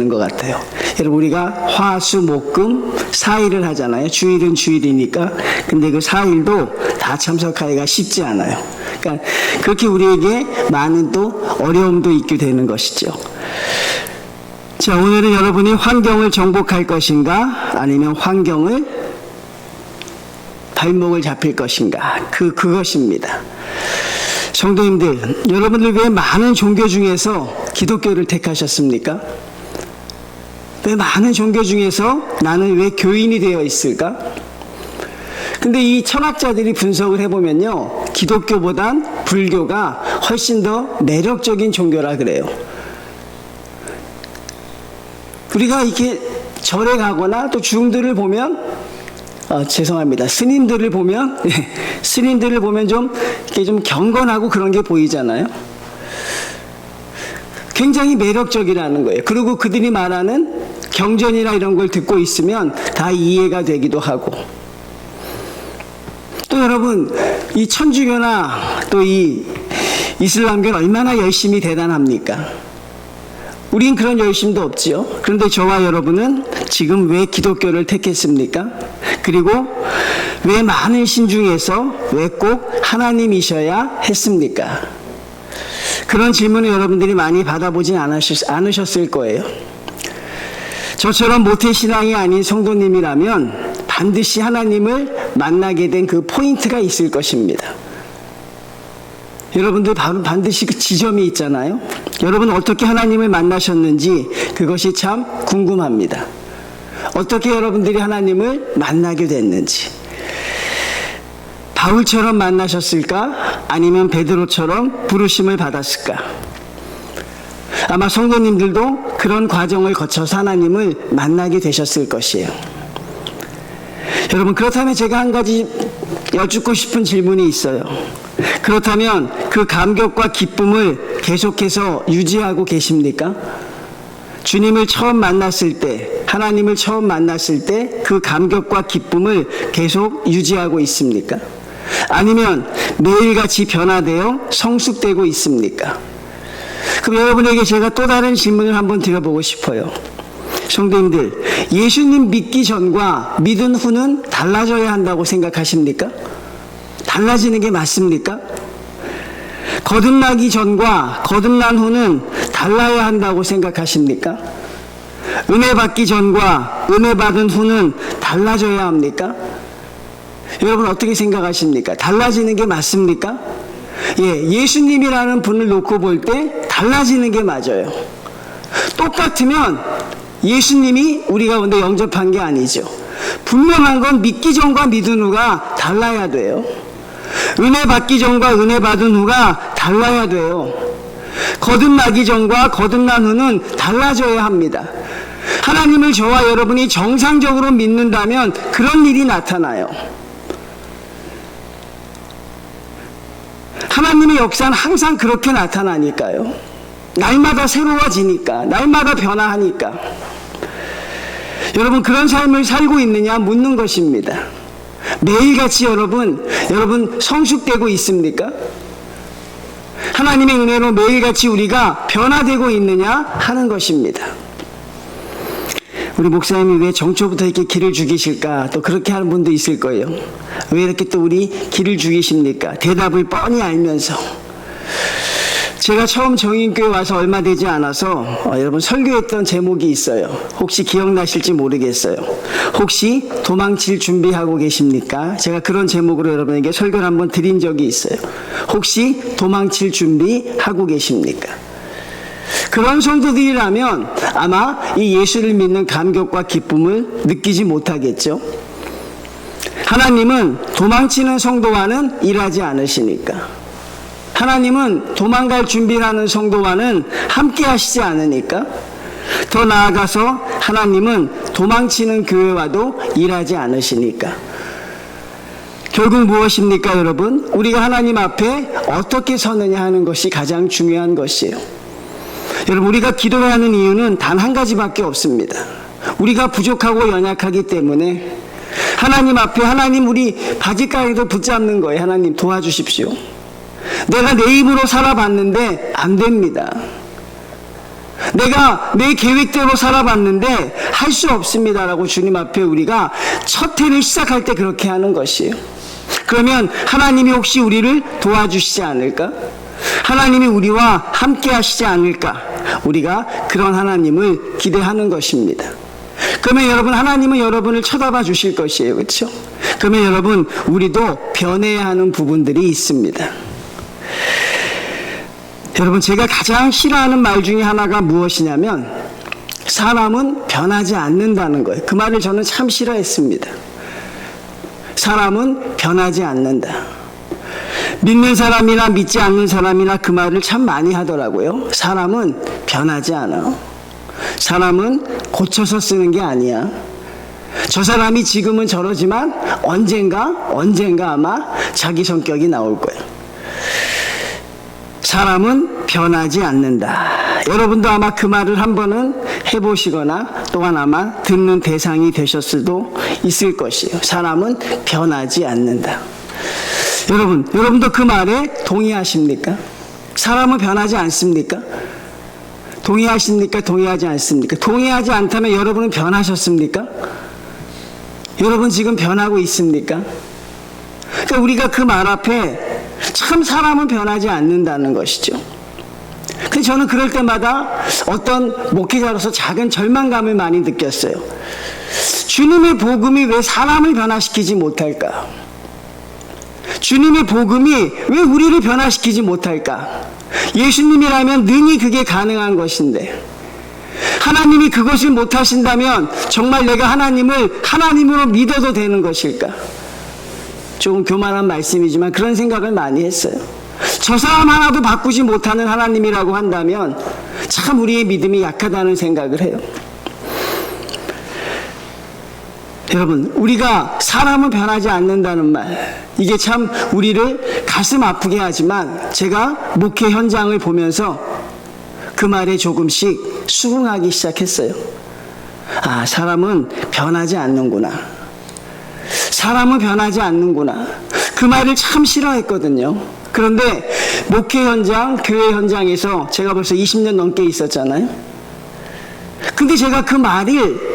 되는 것 같아요. 여러분, 우리가 화, 수, 목, 금 4일을 하잖아요. 주일은 주일이니까. 근데 그 4일도 다 참석하기가 쉽지 않아요. 그러니까 그렇게 우리에게 많은 또 어려움도 있게 되는 것이죠. 자, 오늘은 여러분이 환경을 정복할 것인가 아니면 환경을 발목을 잡힐 것인가, 그것입니다. 성도님들, 여러분들 왜 많은 종교 중에서 기독교를 택하셨습니까? 왜 많은 종교 중에서 나는 왜 교인이 되어 있을까? 근데 이 철학자들이 분석을 해보면요, 기독교보단 불교가 훨씬 더 매력적인 종교라 그래요. 우리가 이렇게 절에 가거나 또 중들을 보면 죄송합니다. 스님들을 보면 좀 이렇게 좀 경건하고 그런 게 보이잖아요. 굉장히 매력적이라는 거예요. 그리고 그들이 말하는 경전이나 이런 걸 듣고 있으면 다 이해가 되기도 하고. 또 여러분, 이 천주교나 또 이 이슬람교는 얼마나 열심히 대단합니까? 우린 그런 열심도 없지요. 그런데 저와 여러분은 지금 왜 기독교를 택했습니까? 그리고 왜 많은 신 중에서 왜 꼭 하나님이셔야 했습니까? 그런 질문을 여러분들이 많이 받아보진 않으셨을 거예요. 저처럼 모태신앙이 아닌 성도님이라면 반드시 하나님을 만나게 된 그 포인트가 있을 것입니다. 여러분들 반드시 그 지점이 있잖아요. 여러분 어떻게 하나님을 만나셨는지 그것이 참 궁금합니다. 어떻게 여러분들이 하나님을 만나게 됐는지. 바울처럼 만나셨을까? 아니면 베드로처럼 부르심을 받았을까? 아마 성도님들도 그런 과정을 거쳐서 하나님을 만나게 되셨을 것이에요. 여러분, 그렇다면 제가 한 가지 여쭙고 싶은 질문이 있어요. 그렇다면 그 감격과 기쁨을 계속해서 유지하고 계십니까? 주님을 처음 만났을 때, 하나님을 처음 만났을 때 그 감격과 기쁨을 계속 유지하고 있습니까? 아니면 매일같이 변화되어 성숙되고 있습니까? 그럼 여러분에게 제가 또 다른 질문을 한번 드려보고 싶어요. 성도님들, 예수님 믿기 전과 믿은 후는 달라져야 한다고 생각하십니까? 달라지는 게 맞습니까? 거듭나기 전과 거듭난 후는 달라야 한다고 생각하십니까? 은혜 받기 전과 은혜 받은 후는 달라져야 합니까? 여러분 어떻게 생각하십니까? 달라지는 게 맞습니까? 예수님이라는 분을 놓고 볼 때 달라지는 게 맞아요. 똑같으면 예수님이 우리 가운데 영접한 게 아니죠. 분명한 건 믿기 전과 믿은 후가 달라야 돼요. 은혜 받기 전과 은혜 받은 후가 달라야 돼요. 거듭나기 전과 거듭난 후는 달라져야 합니다. 하나님을 저와 여러분이 정상적으로 믿는다면 그런 일이 나타나요. 하나님의 역사는 항상 그렇게 나타나니까요. 날마다 새로워지니까, 날마다 변화하니까. 여러분, 그런 삶을 살고 있느냐 묻는 것입니다. 매일같이 여러분 성숙되고 있습니까? 하나님의 은혜로 매일같이 우리가 변화되고 있느냐 하는 것입니다. 우리 목사님이 왜 정초부터 이렇게 기를 죽이실까? 또 그렇게 하는 분도 있을 거예요. 왜 이렇게 또 우리 기를 죽이십니까? 대답을 뻔히 알면서. 제가 처음 정인교회 와서 얼마 되지 않아서 여러분 설교했던 제목이 있어요. 혹시 기억나실지 모르겠어요. 혹시 도망칠 준비하고 계십니까? 제가 그런 제목으로 여러분에게 설교를 한번 드린 적이 있어요. 혹시 도망칠 준비하고 계십니까? 그런 성도들이라면 아마 이 예수를 믿는 감격과 기쁨을 느끼지 못하겠죠. 하나님은 도망치는 성도와는 일하지 않으시니까. 하나님은 도망갈 준비를 하는 성도와는 함께 하시지 않으니까. 더 나아가서 하나님은 도망치는 교회와도 일하지 않으시니까. 결국 무엇입니까, 여러분? 우리가 하나님 앞에 어떻게 서느냐 하는 것이 가장 중요한 것이에요. 여러분, 우리가 기도하는 이유는 단 한 가지밖에 없습니다. 우리가 부족하고 연약하기 때문에 하나님 앞에, 하나님 우리 바지가랑이도 붙잡는 거예요. 하나님 도와주십시오. 내가 내 힘으로 살아봤는데 안 됩니다. 내가 내 계획대로 살아봤는데 할 수 없습니다라고 주님 앞에 우리가 첫 해를 시작할 때 그렇게 하는 것이에요. 그러면 하나님이 혹시 우리를 도와주시지 않을까? 하나님이 우리와 함께 하시지 않을까? 우리가 그런 하나님을 기대하는 것입니다. 그러면 여러분, 하나님은 여러분을 쳐다봐 주실 것이에요. 그렇죠? 그러면 여러분, 우리도 변해야 하는 부분들이 있습니다. 여러분, 제가 가장 싫어하는 말 중에 하나가 무엇이냐면 사람은 변하지 않는다는 거예요. 그 말을 저는 참 싫어했습니다. 사람은 변하지 않는다. 믿는 사람이나 믿지 않는 사람이나 그 말을 참 많이 하더라고요. 사람은 변하지 않아. 사람은 고쳐서 쓰는 게 아니야. 저 사람이 지금은 저러지만 언젠가 아마 자기 성격이 나올 거야. 사람은 변하지 않는다. 여러분도 아마 그 말을 한 번은 해보시거나 또한 아마 듣는 대상이 되셨을 수도 있을 것이에요. 사람은 변하지 않는다. 여러분도 그 말에 동의하십니까? 사람은 변하지 않습니까? 동의하십니까? 동의하지 않습니까? 동의하지 않다면 여러분은 변하셨습니까? 여러분 지금 변하고 있습니까? 그러니까 우리가 그 말 앞에 참 사람은 변하지 않는다는 것이죠. 근데 저는 그럴 때마다 어떤 목회자로서 작은 절망감을 많이 느꼈어요. 주님의 복음이 왜 사람을 변화시키지 못할까? 주님의 복음이 왜 우리를 변화시키지 못할까? 예수님이라면 능히 그게 가능한 것인데 하나님이 그것을 못하신다면 정말 내가 하나님을 하나님으로 믿어도 되는 것일까? 조금 교만한 말씀이지만 그런 생각을 많이 했어요. 저 사람 하나도 바꾸지 못하는 하나님이라고 한다면 참 우리의 믿음이 약하다는 생각을 해요. 여러분, 우리가 사람은 변하지 않는다는 말, 이게 참 우리를 가슴 아프게 하지만 제가 목회 현장을 보면서 그 말에 조금씩 수긍하기 시작했어요. 아, 사람은 변하지 않는구나. 사람은 변하지 않는구나. 그 말을 참 싫어했거든요. 그런데 목회 현장, 교회 현장에서 제가 벌써 20년 넘게 있었잖아요. 근데 제가 그 말을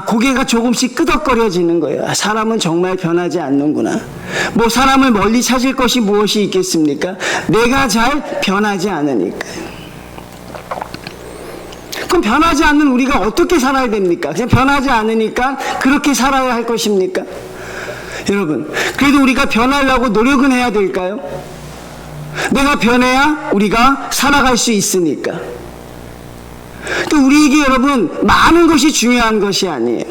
고개가 조금씩 끄덕거려지는 거예요. 사람은 정말 변하지 않는구나. 뭐 사람을 멀리 찾을 것이 무엇이 있겠습니까? 내가 잘 변하지 않으니까요. 그럼 변하지 않는 우리가 어떻게 살아야 됩니까? 그냥 변하지 않으니까 그렇게 살아야 할 것입니까? 여러분, 그래도 우리가 변하려고 노력은 해야 될까요? 내가 변해야 우리가 살아갈 수 있으니까. 또 우리에게 여러분, 많은 것이 중요한 것이 아니에요.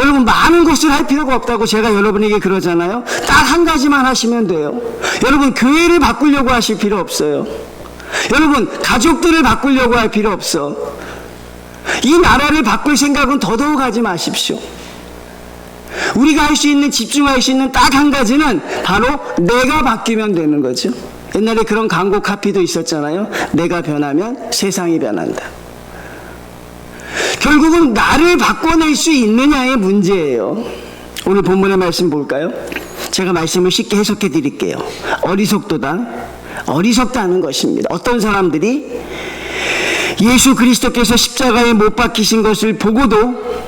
여러분, 많은 것을 할 필요가 없다고 제가 여러분에게 그러잖아요. 딱 한 가지만 하시면 돼요. 여러분, 교회를 바꾸려고 하실 필요 없어요. 여러분, 가족들을 바꾸려고 할 필요 없어. 이 나라를 바꿀 생각은 더더욱 하지 마십시오. 우리가 할 수 있는, 집중할 수 있는 딱 한 가지는 바로 내가 바뀌면 되는 거죠. 옛날에 그런 광고 카피도 있었잖아요. 내가 변하면 세상이 변한다. 결국은 나를 바꿔낼 수 있느냐의 문제예요. 오늘 본문의 말씀 볼까요? 제가 말씀을 쉽게 해석해 드릴게요. 어리석다는 것입니다. 어떤 사람들이 예수 그리스도께서 십자가에 못 박히신 것을 보고도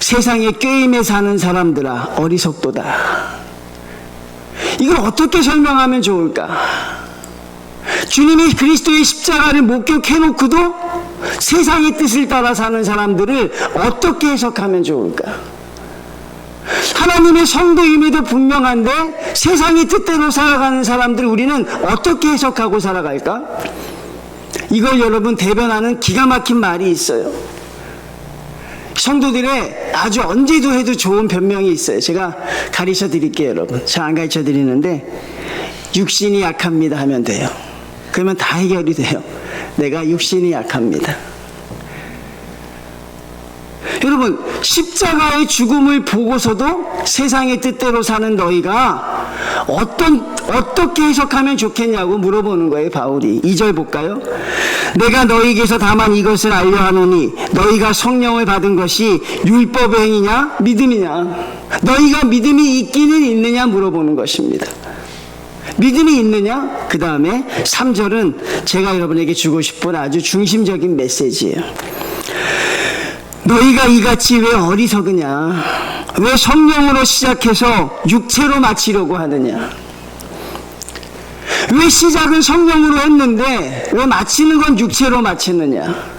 세상에 꾀임에 사는 사람들아, 어리석도다. 이걸 어떻게 설명하면 좋을까? 주님이 그리스도의 십자가를 목격해놓고도 세상의 뜻을 따라 사는 사람들을 어떻게 해석하면 좋을까? 하나님의 성도임에도 분명한데 세상의 뜻대로 살아가는 사람들을 우리는 어떻게 해석하고 살아갈까? 이걸 여러분 대변하는 기가 막힌 말이 있어요. 성도들의 아주 언제도 해도 좋은 변명이 있어요. 제가 가르쳐 드릴게요, 여러분. 잘 안 가르쳐 드리는데, 육신이 약합니다 하면 돼요. 그러면 다 해결이 돼요. 내가 육신이 약합니다. 여러분, 십자가의 죽음을 보고서도 세상의 뜻대로 사는 너희가 어떻게 해석하면 좋겠냐고 물어보는 거예요, 바울이. 2절 볼까요? 내가 너희에게서 다만 이것을 알려 하노니 너희가 성령을 받은 것이 율법의 행위냐 믿음이냐, 너희가 믿음이 있기는 있느냐 물어보는 것입니다. 믿음이 있느냐? 그 다음에 3절은 제가 여러분에게 주고 싶은 아주 중심적인 메시지예요. 너희가 이같이 왜 어리석으냐? 왜 성령으로 시작해서 육체로 마치려고 하느냐? 왜 시작은 성령으로 했는데 왜 마치는 건 육체로 마치느냐?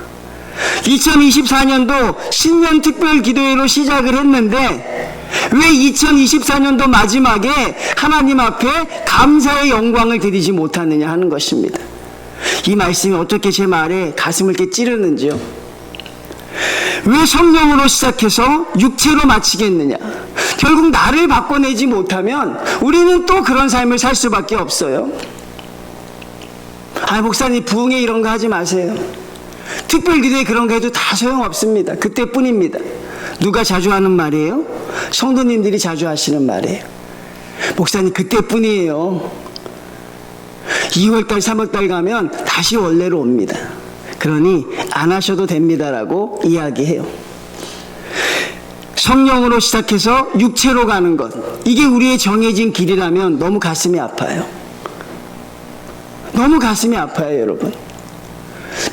2024년도 신년 특별 기도회로 시작을 했는데 왜 2024년도 마지막에 하나님 앞에 감사의 영광을 드리지 못하느냐 하는 것입니다. 이 말씀이 어떻게 제 말에 가슴을 이렇게 찌르는지요. 왜 성령으로 시작해서 육체로 마치겠느냐? 결국 나를 바꿔내지 못하면 우리는 또 그런 삶을 살 수밖에 없어요. 목사님 부흥회 이런 거 하지 마세요. 특별기도회 그런 거 해도 다 소용없습니다. 그때뿐입니다. 누가 자주 하는 말이에요? 성도님들이 자주 하시는 말이에요. 목사님 그때뿐이에요. 2월달 3월달 가면 다시 원래로 옵니다. 그러니 안 하셔도 됩니다라고 이야기해요. 성령으로 시작해서 육체로 가는 것, 이게 우리의 정해진 길이라면 너무 가슴이 아파요. 너무 가슴이 아파요, 여러분.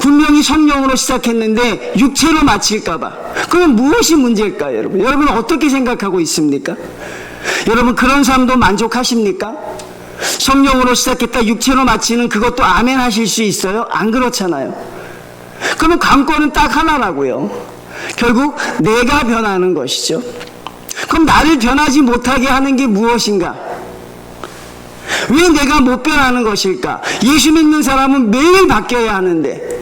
분명히 성령으로 시작했는데 육체로 마칠까봐. 그럼 무엇이 문제일까요, 여러분? 여러분 어떻게 생각하고 있습니까? 여러분 그런 삶도 만족하십니까? 성령으로 시작했다 육체로 마치는 그것도 아멘 하실 수 있어요? 안 그렇잖아요. 그러면 관건은 딱 하나라고요. 결국 내가 변하는 것이죠. 그럼 나를 변하지 못하게 하는 게 무엇인가? 왜 내가 못 변하는 것일까? 예수 믿는 사람은 매일 바뀌어야 하는데,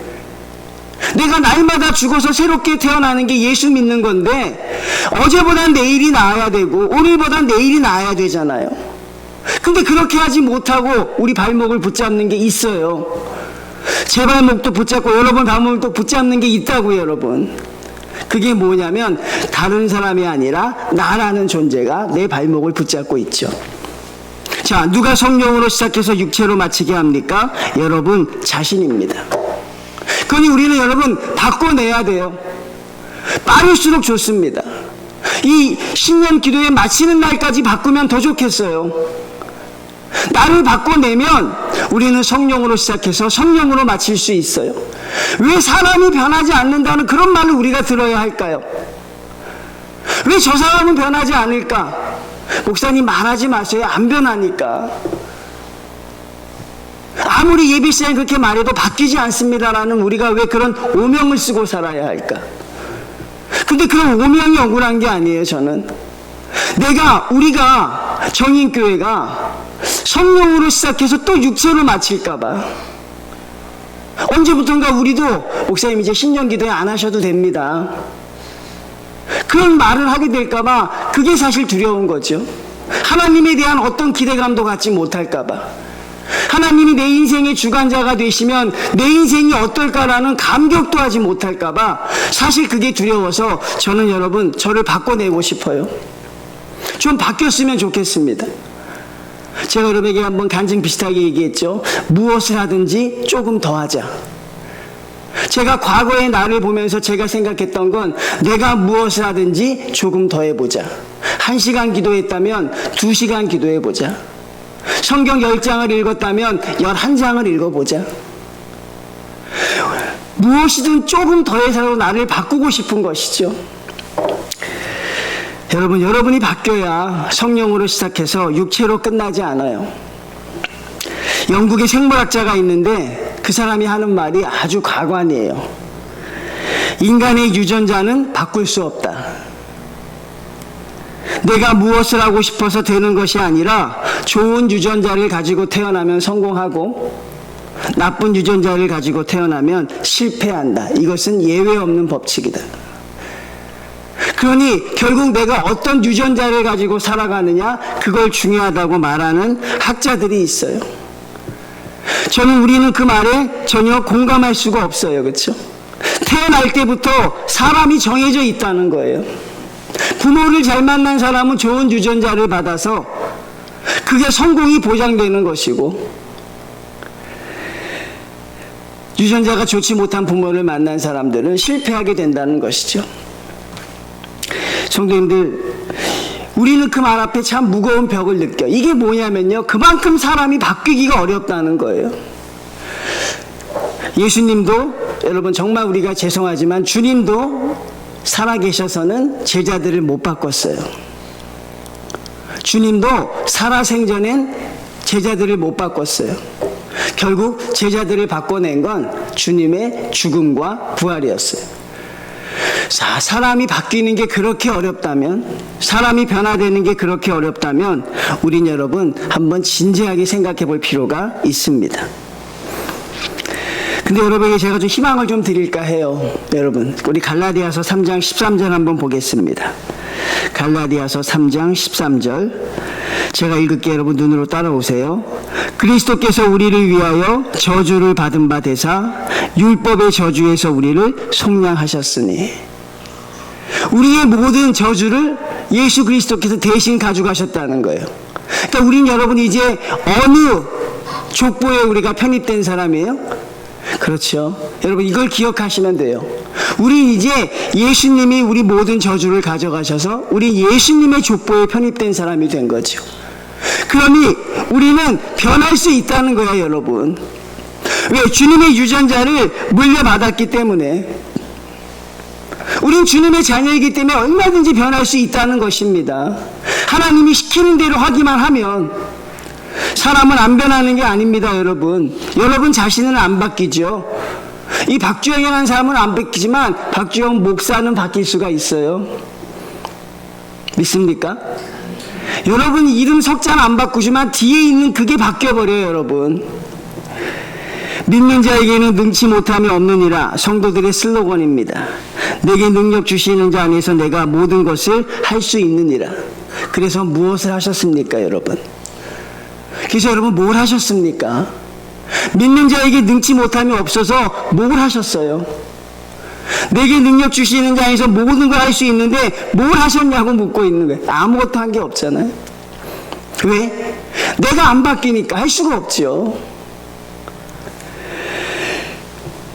내가 날마다 죽어서 새롭게 태어나는 게 예수 믿는 건데 어제보단 내일이 나아야 되고 오늘보단 내일이 나아야 되잖아요. 근데 그렇게 하지 못하고 우리 발목을 붙잡는 게 있어요. 제 발목도 붙잡고 여러분 발목도 붙잡는 게 있다고요, 여러분. 그게 뭐냐면 다른 사람이 아니라 나라는 존재가 내 발목을 붙잡고 있죠. 자, 누가 성령으로 시작해서 육체로 마치게 합니까? 여러분 자신입니다. 그러니 우리는 여러분 바꿔내야 돼요. 빠를수록 좋습니다. 이 신년 기도회 마치는 날까지 바꾸면 더 좋겠어요. 나를 바꿔내면 우리는 성령으로 시작해서 성령으로 마칠 수 있어요. 왜 사람이 변하지 않는다는 그런 말을 우리가 들어야 할까요? 왜 저 사람은 변하지 않을까? 목사님 말하지 마세요. 안 변하니까. 아무리 예비 시장이 그렇게 말해도 바뀌지 않습니다라는 우리가 왜 그런 오명을 쓰고 살아야 할까? 근데 그런 오명이 억울한 게 아니에요, 저는. 우리가 정인교회가 성령으로 시작해서 또 육체로 마칠까봐. 언제부턴가 우리도 목사님 이제 신년기도회 안 하셔도 됩니다. 그런 말을 하게 될까봐 그게 사실 두려운 거죠. 하나님에 대한 어떤 기대감도 갖지 못할까봐. 하나님이 내 인생의 주관자가 되시면 내 인생이 어떨까라는 감격도 하지 못할까봐 사실 그게 두려워서 저는 여러분 저를 바꿔내고 싶어요. 좀 바뀌었으면 좋겠습니다. 제가 여러분에게 한번 간증 비슷하게 얘기했죠. 무엇을 하든지 조금 더 하자. 제가 과거의 나를 보면서 제가 생각했던 건 내가 무엇을 하든지 조금 더 해보자. 1시간 기도했다면 2시간 기도해보자. 성경 10장을 읽었다면 11장을 읽어보자. 무엇이든 조금 더 해서 나를 바꾸고 싶은 것이죠. 여러분이 바뀌어야 성령으로 시작해서 육체로 끝나지 않아요. 영국의 생물학자가 있는데 그 사람이 하는 말이 아주 가관이에요. 인간의 유전자는 바꿀 수 없다. 내가 무엇을 하고 싶어서 되는 것이 아니라 좋은 유전자를 가지고 태어나면 성공하고 나쁜 유전자를 가지고 태어나면 실패한다. 이것은 예외 없는 법칙이다. 그러니 결국 내가 어떤 유전자를 가지고 살아가느냐, 그걸 중요하다고 말하는 학자들이 있어요. 우리는 그 말에 전혀 공감할 수가 없어요. 그렇죠? 태어날 때부터 사람이 정해져 있다는 거예요. 부모를 잘 만난 사람은 좋은 유전자를 받아서 그게 성공이 보장되는 것이고, 유전자가 좋지 못한 부모를 만난 사람들은 실패하게 된다는 것이죠. 성도님들, 우리는 그 말 앞에 참 무거운 벽을 느껴. 이게 뭐냐면요, 그만큼 사람이 바뀌기가 어렵다는 거예요. 예수님도, 여러분 정말 우리가 죄송하지만 주님도 살아계셔서는 제자들을 못 바꿨어요. 주님도 살아생전엔 제자들을 못 바꿨어요. 결국 제자들을 바꿔낸 건 주님의 죽음과 부활이었어요. 자, 사람이 바뀌는 게 그렇게 어렵다면, 사람이 변화되는 게 그렇게 어렵다면 우린 여러분 한번 진지하게 생각해 볼 필요가 있습니다. 근데 여러분에게 제가 좀 희망을 좀 드릴까 해요. 여러분, 우리 갈라디아서 3장 13절 한번 보겠습니다. 갈라디아서 3장 13절 제가 읽을게요. 여러분 눈으로 따라오세요. 그리스도께서 우리를 위하여 저주를 받은 바 되사 율법의 저주에서 우리를 속량하셨으니, 우리의 모든 저주를 예수 그리스도께서 대신 가져가셨다는 거예요. 그러니까 우린 여러분 이제 어느 족보에 우리가 편입된 사람이에요? 그렇죠. 여러분 이걸 기억하시면 돼요. 우리 이제 예수님이 우리 모든 저주를 가져가셔서 우리 예수님의 족보에 편입된 사람이 된 거죠. 그러니 우리는 변할 수 있다는 거야, 여러분. 왜? 주님의 유전자를 물려받았기 때문에. 우린 주님의 자녀이기 때문에 얼마든지 변할 수 있다는 것입니다. 하나님이 시키는 대로 하기만 하면. 사람은 안 변하는 게 아닙니다, 여러분. 여러분 자신은 안 바뀌죠. 이 박주영이라는 사람은 안 바뀌지만 박주영 목사는 바뀔 수가 있어요. 믿습니까? 여러분 이름 석자는 안 바꾸지만 뒤에 있는 그게 바뀌어버려요, 여러분. 믿는 자에게는 능치 못함이 없느니라 성도들의 슬로건입니다. 내게 능력 주시는 자 안에서 내가 모든 것을 할 수 있느니라. 그래서 무엇을 하셨습니까, 여러분? 그래서 여러분 뭘 하셨습니까? 믿는 자에게 능치 못함이 없어서 뭘 하셨어요? 내게 능력 주시는 자에서 모든 걸 할 수 있는데 뭘 하셨냐고 묻고 있는 거예요. 아무것도 한 게 없잖아요. 왜? 내가 안 바뀌니까 할 수가 없죠.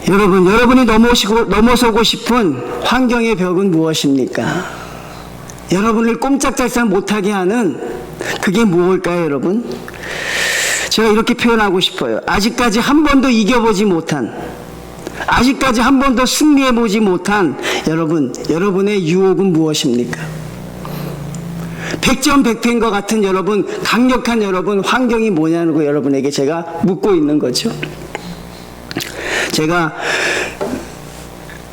여러분, 여러분이 넘어서고 싶은 환경의 벽은 무엇입니까? 여러분을 꼼짝달싹 못하게 하는 그게 무엇일까요, 여러분? 제가 이렇게 표현하고 싶어요. 아직까지 한 번도 이겨보지 못한, 아직까지 한 번도 승리해보지 못한 여러분의 유혹은 무엇입니까? 백전백패인 것 같은 여러분, 강력한 여러분, 환경이 뭐냐는 거 여러분에게 제가 묻고 있는 거죠. 제가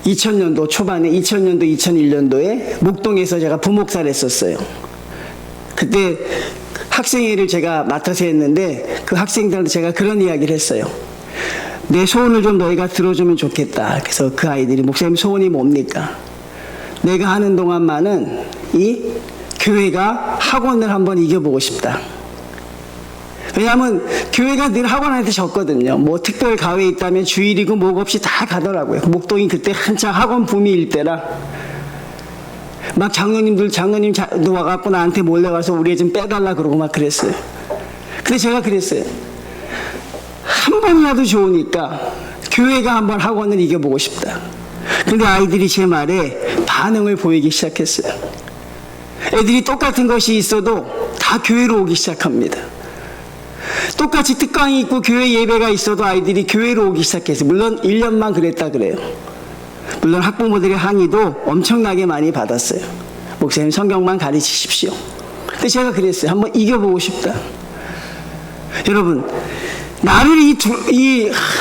2000년도 초반에 2000년도 2001년도에 목동에서 제가 부목사를 했었어요. 그때 학생회를 제가 맡아서 했는데 그 학생들한테 제가 그런 이야기를 했어요. 내 소원을 좀 너희가 들어주면 좋겠다. 그래서 그 아이들이 목사님 소원이 뭡니까? 내가 하는 동안만은 이 교회가 학원을 한번 이겨보고 싶다. 왜냐하면 교회가 늘 학원한테 졌거든요. 뭐 특별 가회 있다면 주일이고 뭐가 없이 다 가더라고요. 목동이 그때 한창 학원 붐일 때라 막 장로님도 와갖고 나한테 몰려가서 우리 애 좀 빼달라 그러고 막 그랬어요. 근데 제가 그랬어요. 한 번이라도 좋으니까 교회가 한번 학원을 이겨보고 싶다. 근데 아이들이 제 말에 반응을 보이기 시작했어요. 애들이 똑같은 것이 있어도 다 교회로 오기 시작합니다. 똑같이 특강이 있고 교회 예배가 있어도 아이들이 교회로 오기 시작했어요. 물론 1년만 그랬다 그래요. 물론 학부모들의 항의도 엄청나게 많이 받았어요. 목사님 성경만 가르치십시오. 근데 제가 그랬어요. 한번 이겨보고 싶다. 여러분, 나를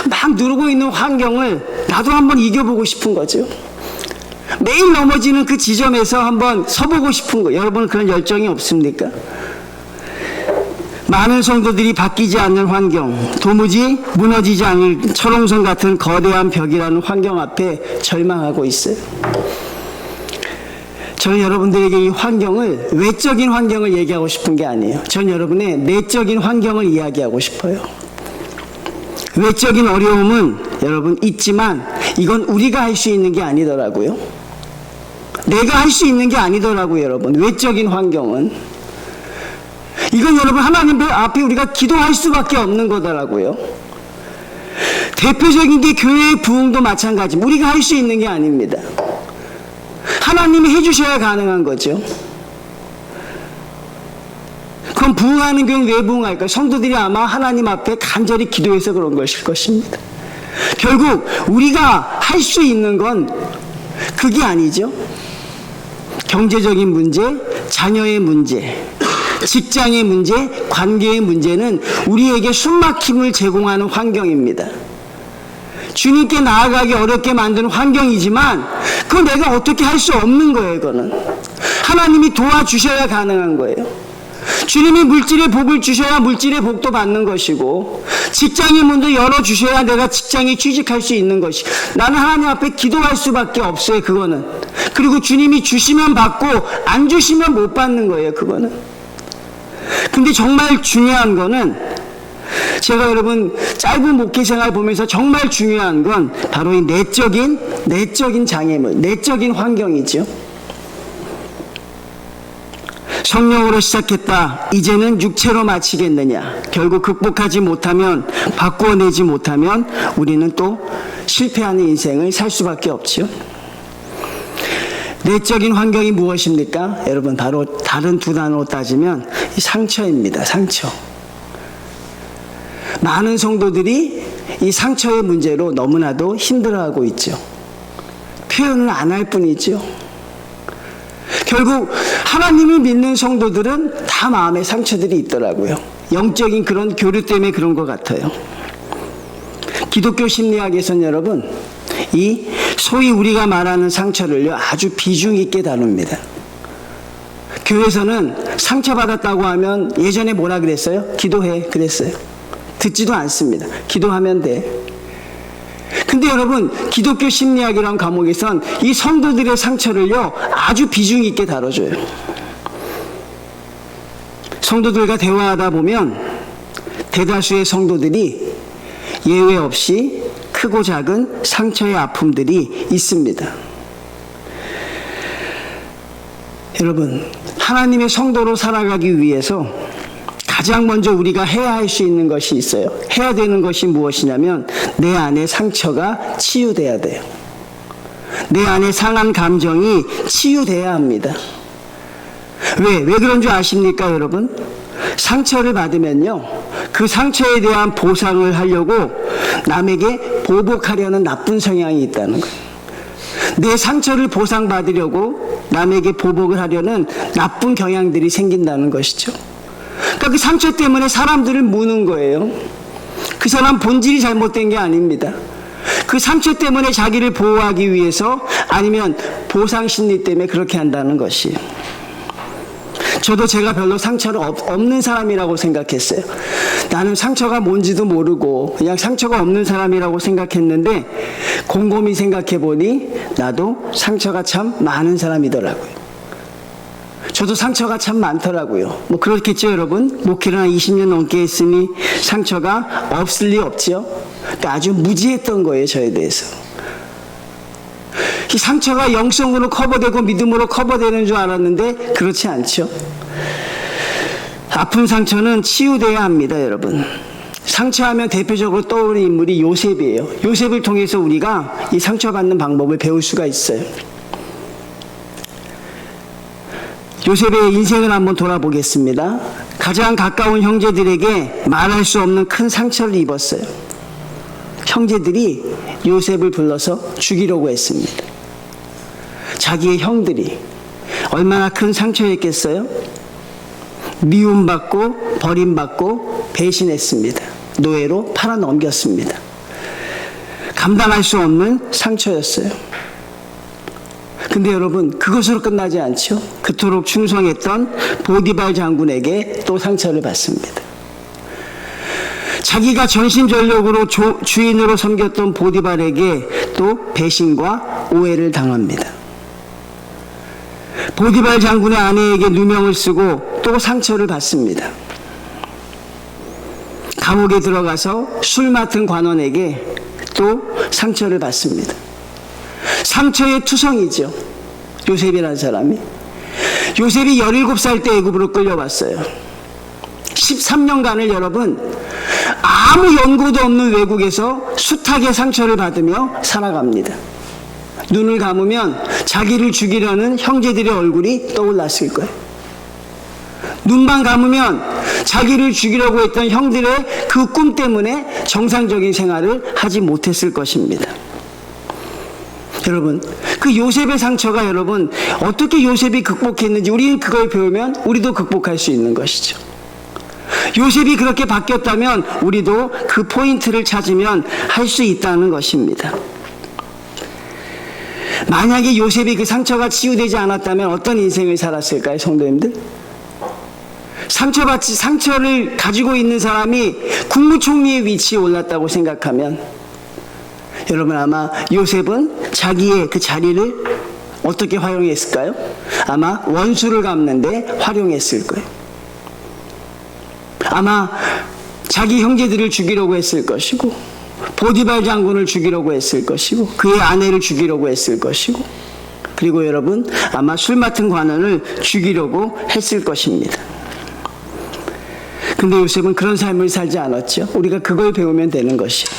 막 누르고 있는 환경을 나도 한번 이겨보고 싶은 거죠. 매일 넘어지는 그 지점에서 한번 서보고 싶은 거. 여러분은 그런 열정이 없습니까? 많은 성도들이 바뀌지 않는 환경, 도무지 무너지지 않을 철옹성 같은 거대한 벽이라는 환경 앞에 절망하고 있어요. 저는 여러분들에게 이 환경을, 외적인 환경을 얘기하고 싶은 게 아니에요. 저는 여러분의 내적인 환경을 이야기하고 싶어요. 외적인 어려움은 여러분 있지만 이건 우리가 할 수 있는 게 아니더라고요. 내가 할 수 있는 게 아니더라고요, 여러분. 외적인 환경은. 이건 여러분 하나님 앞에 우리가 기도할 수밖에 없는 거더라고요. 대표적인 게 교회의 부흥도 마찬가지입니다. 우리가 할 수 있는 게 아닙니다. 하나님이 해주셔야 가능한 거죠. 부흥하는 교회는 왜 부흥할까요? 성도들이 아마 하나님 앞에 간절히 기도해서 그런 것일 것입니다. 결국 우리가 할 수 있는 건 그게 아니죠. 경제적인 문제, 자녀의 문제, 직장의 문제, 관계의 문제는 우리에게 숨막힘을 제공하는 환경입니다. 주님께 나아가기 어렵게 만드는 환경이지만 그건 내가 어떻게 할 수 없는 거예요. 그거는 하나님이 도와주셔야 가능한 거예요. 주님이 물질의 복을 주셔야 물질의 복도 받는 것이고, 직장의 문도 열어주셔야 내가 직장에 취직할 수 있는 것이, 나는 하나님 앞에 기도할 수밖에 없어요. 그거는. 그리고 주님이 주시면 받고 안 주시면 못 받는 거예요. 그거는. 근데 정말 중요한 거는, 제가 여러분 짧은 목회 생활 보면서 정말 중요한 건 바로 이 내적인 장애물, 내적인 환경이죠. 성령으로 시작했다, 이제는 육체로 마치겠느냐. 결국 극복하지 못하면, 바꾸어내지 못하면 우리는 또 실패하는 인생을 살 수밖에 없죠. 내적인 환경이 무엇입니까? 여러분, 바로 다른 두 단어로 따지면 이 상처입니다. 상처. 많은 성도들이 이 상처의 문제로 너무나도 힘들어하고 있죠. 표현을 안 할 뿐이죠. 결국 하나님을 믿는 성도들은 다 마음에 상처들이 있더라고요. 영적인 그런 교류 때문에 그런 것 같아요. 기독교 심리학에서는 여러분, 이 소위 우리가 말하는 상처를요 아주 비중 있게 다룹니다. 교회에서는 상처받았다고 하면 예전에 뭐라 그랬어요? 기도해 그랬어요. 듣지도 않습니다. 기도하면 돼. 근데 여러분, 기독교 심리학이라는 과목에선 이 성도들의 상처를요 아주 비중 있게 다뤄줘요. 성도들과 대화하다 보면 대다수의 성도들이 예외 없이 크고 작은 상처의 아픔들이 있습니다. 여러분, 하나님의 성도로 살아가기 위해서 가장 먼저 우리가 해야 할 수 있는 것이 있어요. 해야 되는 것이 무엇이냐면 내 안에 상처가 치유돼야 돼요. 내 안에 상한 감정이 치유돼야 합니다. 왜 그런 줄 아십니까, 여러분? 상처를 받으면요, 그 상처에 대한 보상을 하려고 남에게 보복하려는 나쁜 성향이 있다는 거예요. 내 상처를 보상받으려고 남에게 보복을 하려는 나쁜 경향들이 생긴다는 것이죠. 그러니까 그 상처 때문에 사람들을 무는 거예요. 그 사람 본질이 잘못된 게 아닙니다. 그 상처 때문에 자기를 보호하기 위해서, 아니면 보상 심리 때문에 그렇게 한다는 것이에요. 저도 제가 별로 상처가 없는 사람이라고 생각했어요. 나는 상처가 뭔지도 모르고 그냥 상처가 없는 사람이라고 생각했는데, 곰곰이 생각해 보니 나도 상처가 참 많은 사람이더라고요. 저도 상처가 참 많더라고요. 뭐 그렇겠죠, 여러분? 목회를 한 20년 넘게 했으니 상처가 없을 리 없죠. 그러니까 아주 무지했던 거예요, 저에 대해서. 이 상처가 영성으로 커버되고 믿음으로 커버되는 줄 알았는데 그렇지 않죠. 아픈 상처는 치유돼야 합니다, 여러분. 상처하면 대표적으로 떠오르는 인물이 요셉이에요. 요셉을 통해서 우리가 이 상처받는 방법을 배울 수가 있어요. 요셉의 인생을 한번 돌아보겠습니다. 가장 가까운 형제들에게 말할 수 없는 큰 상처를 입었어요. 형제들이 요셉을 불러서 죽이려고 했습니다. 자기의 형들이 얼마나 큰 상처였겠어요? 미움받고 버림받고 배신했습니다. 노예로 팔아넘겼습니다. 감당할 수 없는 상처였어요. 근데 여러분, 그것으로 끝나지 않죠. 그토록 충성했던 보디발 장군에게 또 상처를 받습니다. 자기가 전심전력으로 주인으로 섬겼던 보디발에게 또 배신과 오해를 당합니다. 보디발 장군의 아내에게 누명을 쓰고 또 상처를 받습니다. 감옥에 들어가서 술 맡은 관원에게 또 상처를 받습니다. 상처의 투성이죠, 요셉이라는 사람이. 요셉이 17살 때 애굽으로 끌려왔어요. 13년간을 여러분, 아무 연고도 없는 외국에서 숱하게 상처를 받으며 살아갑니다. 눈을 감으면 자기를 죽이려는 형제들의 얼굴이 떠올랐을 거예요. 눈만 감으면 자기를 죽이려고 했던 형들의 그 꿈 때문에 정상적인 생활을 하지 못했을 것입니다. 여러분, 그 요셉의 상처가 여러분 어떻게 요셉이 극복했는지 우리는 그걸 배우면 우리도 극복할 수 있는 것이죠. 요셉이 그렇게 바뀌었다면 우리도 그 포인트를 찾으면 할 수 있다는 것입니다. 만약에 요셉이 그 상처가 치유되지 않았다면 어떤 인생을 살았을까요, 성도님들? 상처를 가지고 있는 사람이 국무총리의 위치에 올랐다고 생각하면 여러분 아마 요셉은 자기의 그 자리를 어떻게 활용했을까요? 아마 원수를 갚는데 활용했을 거예요. 아마 자기 형제들을 죽이려고 했을 것이고 보디발 장군을 죽이려고 했을 것이고 그의 아내를 죽이려고 했을 것이고 그리고 여러분 아마 술 맡은 관원을 죽이려고 했을 것입니다. 근데 요셉은 그런 삶을 살지 않았죠. 우리가 그걸 배우면 되는 것이에요.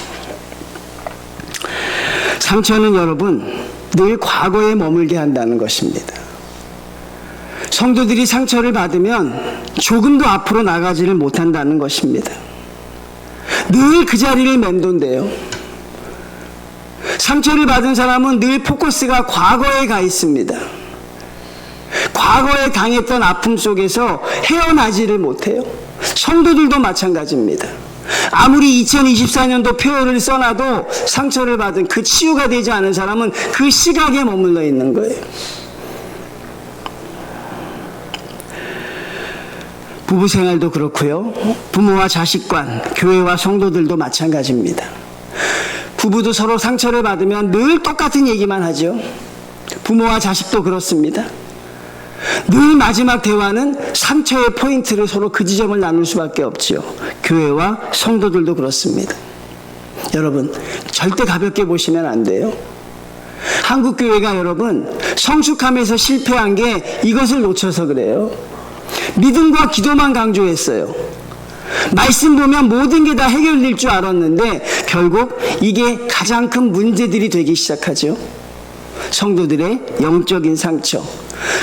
상처는 여러분 늘 과거에 머물게 한다는 것입니다. 성도들이 상처를 받으면 조금도 앞으로 나가지를 못한다는 것입니다. 늘 그 자리를 맴돈대요. 상처를 받은 사람은 늘 포커스가 과거에 가 있습니다. 과거에 당했던 아픔 속에서 헤어나지를 못해요. 성도들도 마찬가지입니다. 아무리 2024년도 표어를 써놔도 상처를 받은 그 치유가 되지 않은 사람은 그 시각에 머물러 있는 거예요. 부부 생활도 그렇고요. 부모와 자식 간, 교회와 성도들도 마찬가지입니다. 부부도 서로 상처를 받으면 늘 똑같은 얘기만 하죠. 부모와 자식도 그렇습니다. 늘 마지막 대화는 상처의 포인트를 서로 그 지점을 나눌 수밖에 없지요. 교회와 성도들도 그렇습니다. 여러분 절대 가볍게 보시면 안 돼요. 한국 교회가 여러분 성숙함에서 실패한 게 이것을 놓쳐서 그래요. 믿음과 기도만 강조했어요. 말씀 보면 모든 게 다 해결될 줄 알았는데 결국 이게 가장 큰 문제들이 되기 시작하죠. 성도들의 영적인 상처.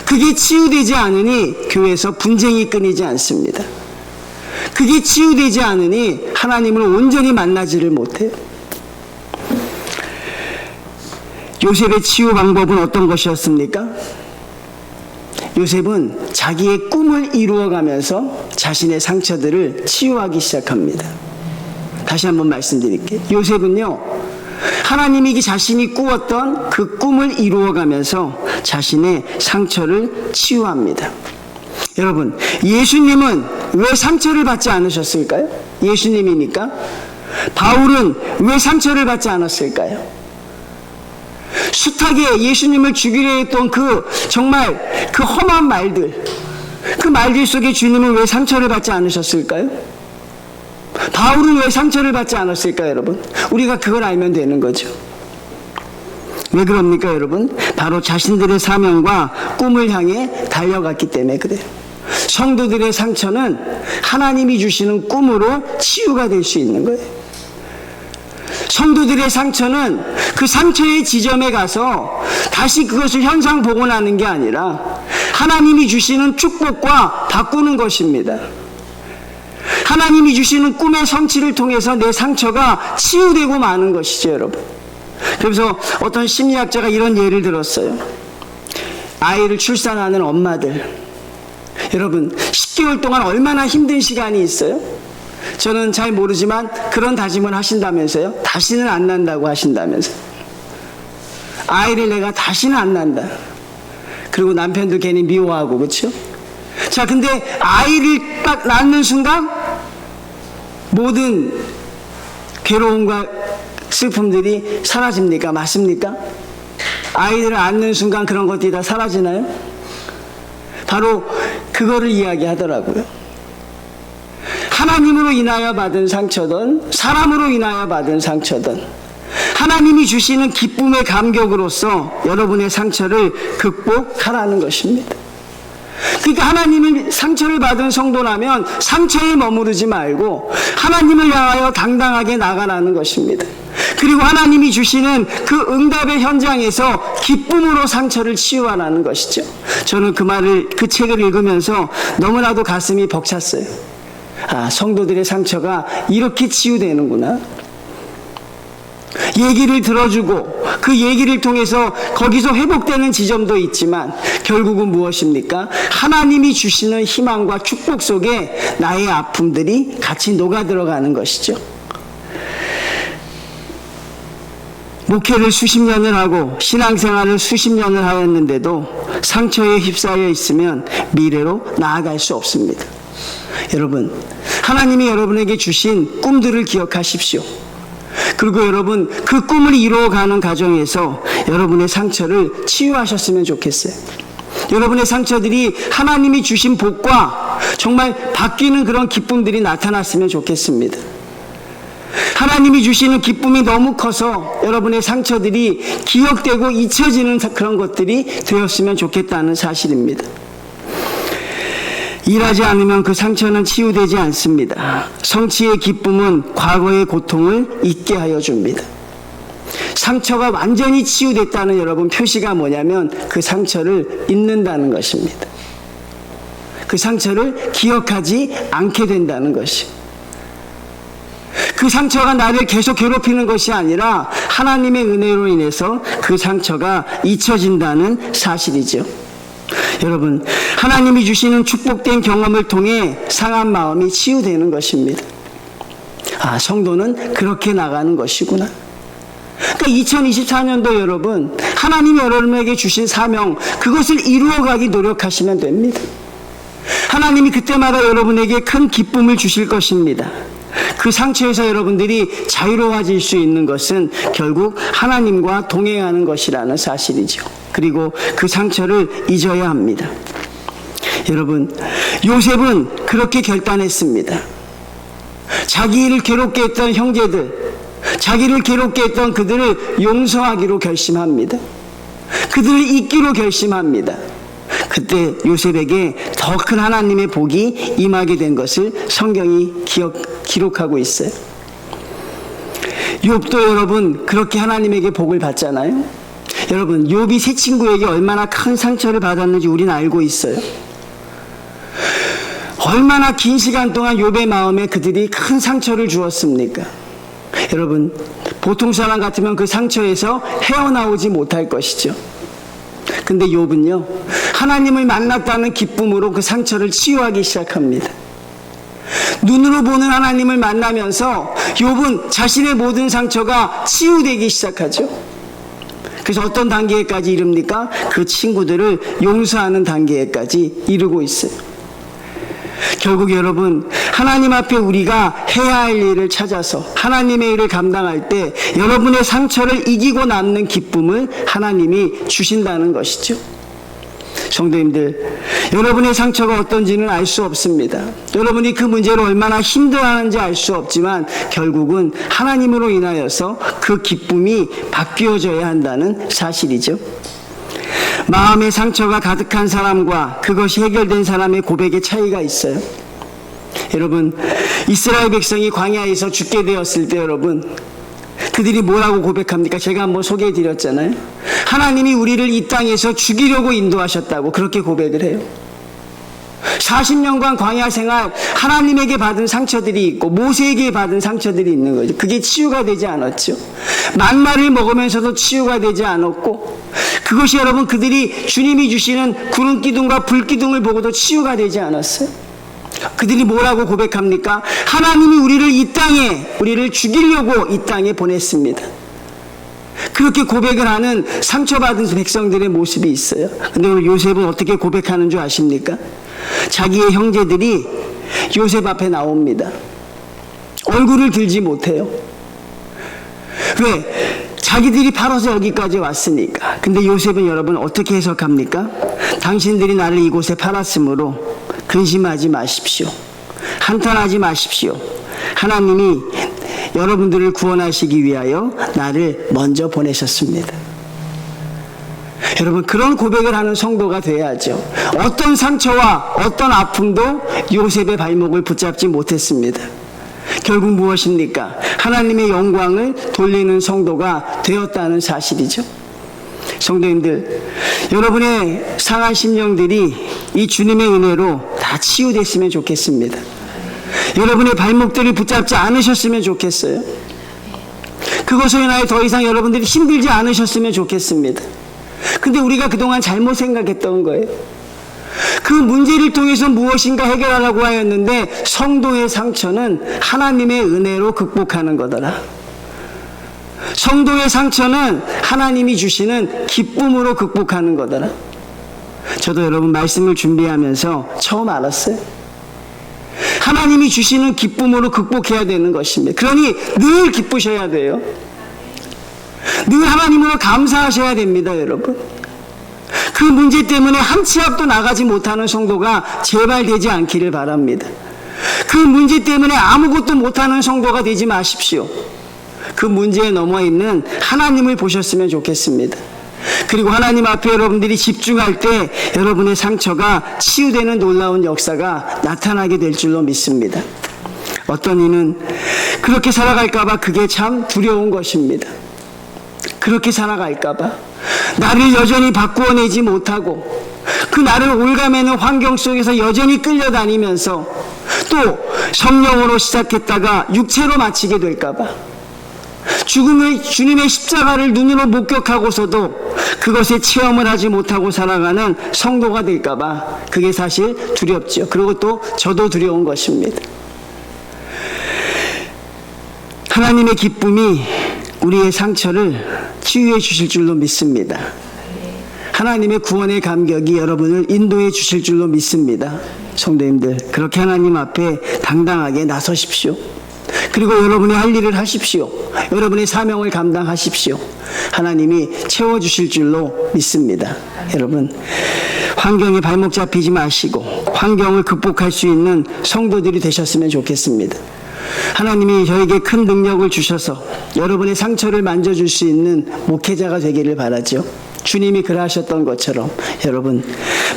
그게 치유되지 않으니 교회에서 분쟁이 끊이지 않습니다. 그게 치유되지 않으니 하나님을 온전히 만나지를 못해요. 요셉의 치유 방법은 어떤 것이었습니까? 요셉은 자기의 꿈을 이루어가면서 자신의 상처들을 치유하기 시작합니다. 다시 한번 말씀드릴게요. 요셉은요, 하나님이 자신이 꾸었던 그 꿈을 이루어가면서 자신의 상처를 치유합니다. 여러분, 예수님은 왜 상처를 받지 않으셨을까요? 예수님이니까. 바울은 왜 상처를 받지 않았을까요? 숱하게 예수님을 죽이려 했던 정말 그 험한 말들, 그 말들 속에 주님은 왜 상처를 받지 않으셨을까요? 바울은 왜 상처를 받지 않았을까요, 여러분? 우리가 그걸 알면 되는 거죠. 왜 그럽니까, 여러분? 바로 자신들의 사명과 꿈을 향해 달려갔기 때문에 그래요. 성도들의 상처는 하나님이 주시는 꿈으로 치유가 될 수 있는 거예요. 성도들의 상처는 그 상처의 지점에 가서 다시 그것을 현상 복원하는 게 아니라 하나님이 주시는 축복과 바꾸는 것입니다. 하나님이 주시는 꿈의 성취를 통해서 내 상처가 치유되고 마는 것이죠, 여러분. 그래서 어떤 심리학자가 이런 예를 들었어요. 아이를 출산하는 엄마들, 여러분 10개월 동안 얼마나 힘든 시간이 있어요? 저는 잘 모르지만 그런 다짐을 하신다면서요. 다시는 안 난다고 하신다면서. 아이를 내가 다시는 안 난다. 그리고 남편도 괜히 미워하고, 그렇죠? 자, 근데 아이를 딱 낳는 순간 모든 괴로움과 슬픔들이 사라집니까? 맞습니까? 아이들을 낳는 순간 그런 것들이 다 사라지나요? 바로 그거를 이야기하더라고요. 하나님으로 인하여 받은 상처든 사람으로 인하여 받은 상처든 하나님이 주시는 기쁨의 감격으로서 여러분의 상처를 극복하라는 것입니다. 그러니까 하나님이 상처를 받은 성도라면 상처에 머무르지 말고 하나님을 향하여 당당하게 나가라는 것입니다. 그리고 하나님이 주시는 그 응답의 현장에서 기쁨으로 상처를 치유하라는 것이죠. 저는 그 책을 읽으면서 너무나도 가슴이 벅찼어요. 아, 성도들의 상처가 이렇게 치유되는구나. 얘기를 들어주고 그 얘기를 통해서 거기서 회복되는 지점도 있지만 결국은 무엇입니까? 하나님이 주시는 희망과 축복 속에 나의 아픔들이 같이 녹아들어가는 것이죠. 목회를 수십 년을 하고 신앙생활을 수십 년을 하였는데도 상처에 휩싸여 있으면 미래로 나아갈 수 없습니다. 여러분, 하나님이 여러분에게 주신 꿈들을 기억하십시오. 그리고 여러분, 그 꿈을 이루어가는 과정에서 여러분의 상처를 치유하셨으면 좋겠어요. 여러분의 상처들이 하나님이 주신 복과 정말 바뀌는 그런 기쁨들이 나타났으면 좋겠습니다. 하나님이 주시는 기쁨이 너무 커서 여러분의 상처들이 기억되고 잊혀지는 그런 것들이 되었으면 좋겠다는 사실입니다. 일하지 않으면 그 상처는 치유되지 않습니다. 성취의 기쁨은 과거의 고통을 잊게 하여 줍니다. 상처가 완전히 치유됐다는 여러분 표시가 뭐냐면 그 상처를 잊는다는 것입니다. 그 상처를 기억하지 않게 된다는 것입니다. 그 상처가 나를 계속 괴롭히는 것이 아니라 하나님의 은혜로 인해서 그 상처가 잊혀진다는 사실이죠. 여러분, 하나님이 주시는 축복된 경험을 통해 상한 마음이 치유되는 것입니다. 아, 성도는 그렇게 나가는 것이구나. 그러니까 2024년도 여러분, 하나님이 여러분에게 주신 사명, 그것을 이루어가기 노력하시면 됩니다. 하나님이 그때마다 여러분에게 큰 기쁨을 주실 것입니다. 그 상처에서 여러분들이 자유로워질 수 있는 것은 결국 하나님과 동행하는 것이라는 사실이죠. 그리고 그 상처를 잊어야 합니다. 여러분, 요셉은 그렇게 결단했습니다. 자기를 괴롭게 했던 형제들, 자기를 괴롭게 했던 그들을 용서하기로 결심합니다. 그들을 잊기로 결심합니다. 그때 요셉에게 더 큰 하나님의 복이 임하게 된 것을 성경이 기록하고 있어요. 욥도 여러분 그렇게 하나님에게 복을 받잖아요. 여러분, 욥이 세 친구에게 얼마나 큰 상처를 받았는지 우리는 알고 있어요. 얼마나 긴 시간 동안 욥의 마음에 그들이 큰 상처를 주었습니까? 여러분, 보통 사람 같으면 그 상처에서 헤어나오지 못할 것이죠. 근데 욥은요, 하나님을 만났다는 기쁨으로 그 상처를 치유하기 시작합니다. 눈으로 보는 하나님을 만나면서 욥은 자신의 모든 상처가 치유되기 시작하죠. 그래서 어떤 단계까지 이릅니까? 그 친구들을 용서하는 단계까지 이르고 있어요. 결국 여러분, 하나님 앞에 우리가 해야 할 일을 찾아서 하나님의 일을 감당할 때 여러분의 상처를 이기고 남는 기쁨을 하나님이 주신다는 것이죠. 성도님들, 여러분의 상처가 어떤지는 알 수 없습니다. 여러분이 그 문제로 얼마나 힘들어하는지 알 수 없지만 결국은 하나님으로 인하여서 그 기쁨이 바뀌어져야 한다는 사실이죠. 마음의 상처가 가득한 사람과 그것이 해결된 사람의 고백의 차이가 있어요. 여러분, 이스라엘 백성이 광야에서 죽게 되었을 때 여러분, 그들이 뭐라고 고백합니까? 제가 한번 소개해 드렸잖아요. 하나님이 우리를 이 땅에서 죽이려고 인도하셨다고 그렇게 고백을 해요. 40년간 광야 생활, 하나님에게 받은 상처들이 있고 모세에게 받은 상처들이 있는 거죠. 그게 치유가 되지 않았죠. 만나를 먹으면서도 치유가 되지 않았고, 그것이 여러분 그들이 주님이 주시는 구름 기둥과 불 기둥을 보고도 치유가 되지 않았어요. 그들이 뭐라고 고백합니까? 하나님이 우리를 이 땅에, 우리를 죽이려고 이 땅에 보냈습니다. 그렇게 고백을 하는 상처받은 백성들의 모습이 있어요. 근데 오늘 요셉은 어떻게 고백하는 줄 아십니까? 자기의 형제들이 요셉 앞에 나옵니다. 얼굴을 들지 못해요. 왜? 자기들이 팔아서 여기까지 왔으니까. 근데 요셉은 여러분 어떻게 해석합니까? 당신들이 나를 이곳에 팔았으므로 근심하지 마십시오. 한탄하지 마십시오. 하나님이 여러분들을 구원하시기 위하여 나를 먼저 보내셨습니다. 여러분, 그런 고백을 하는 성도가 돼야죠. 어떤 상처와 어떤 아픔도 요셉의 발목을 붙잡지 못했습니다. 결국 무엇입니까? 하나님의 영광을 돌리는 성도가 되었다는 사실이죠. 성도님들, 여러분의 상한 심령들이 이 주님의 은혜로 다 치유됐으면 좋겠습니다. 여러분의 발목들을 붙잡지 않으셨으면 좋겠어요. 그것으로 인하여 더 이상 여러분들이 힘들지 않으셨으면 좋겠습니다. 근데 우리가 그동안 잘못 생각했던 거예요. 그 문제를 통해서 무엇인가 해결하려고 하였는데 성도의 상처는 하나님의 은혜로 극복하는 거더라. 성도의 상처는 하나님이 주시는 기쁨으로 극복하는 거더라. 저도 여러분 말씀을 준비하면서 처음 알았어요. 하나님이 주시는 기쁨으로 극복해야 되는 것입니다. 그러니 늘 기쁘셔야 돼요. 늘 하나님으로 감사하셔야 됩니다, 여러분. 그 문제 때문에 한 치 앞도 나가지 못하는 성도가 제발 되지 않기를 바랍니다. 그 문제 때문에 아무것도 못하는 성도가 되지 마십시오. 그 문제에 넘어 있는 하나님을 보셨으면 좋겠습니다. 그리고 하나님 앞에 여러분들이 집중할 때 여러분의 상처가 치유되는 놀라운 역사가 나타나게 될 줄로 믿습니다. 어떤 이는 그렇게 살아갈까봐 그게 참 두려운 것입니다. 그렇게 살아갈까봐 나를 여전히 바꾸어내지 못하고 그 나를 올가매는 환경 속에서 여전히 끌려다니면서 또 성령으로 시작했다가 육체로 마치게 될까봐 죽음의 주님의 십자가를 눈으로 목격하고서도 그것에 체험을 하지 못하고 살아가는 성도가 될까봐 그게 사실 두렵죠. 그리고 또 저도 두려운 것입니다. 하나님의 기쁨이 우리의 상처를 치유해 주실 줄로 믿습니다. 하나님의 구원의 감격이 여러분을 인도해 주실 줄로 믿습니다. 성도님들, 그렇게 하나님 앞에 당당하게 나서십시오. 그리고 여러분이 할 일을 하십시오. 여러분의 사명을 감당하십시오. 하나님이 채워주실 줄로 믿습니다. 여러분, 환경에 발목 잡히지 마시고 환경을 극복할 수 있는 성도들이 되셨으면 좋겠습니다. 하나님이 저에게 큰 능력을 주셔서 여러분의 상처를 만져줄 수 있는 목회자가 되기를 바라죠. 주님이 그러하셨던 것처럼 여러분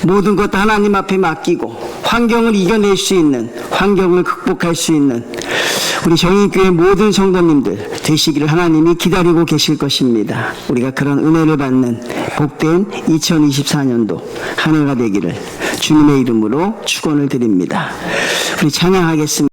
모든 것 다 하나님 앞에 맡기고 환경을 이겨낼 수 있는, 환경을 극복할 수 있는 우리 정의교회 모든 성도님들 되시기를 하나님이 기다리고 계실 것입니다. 우리가 그런 은혜를 받는 복된 2024년도 한 해가 되기를 주님의 이름으로 축원을 드립니다. 우리 찬양하겠습니다.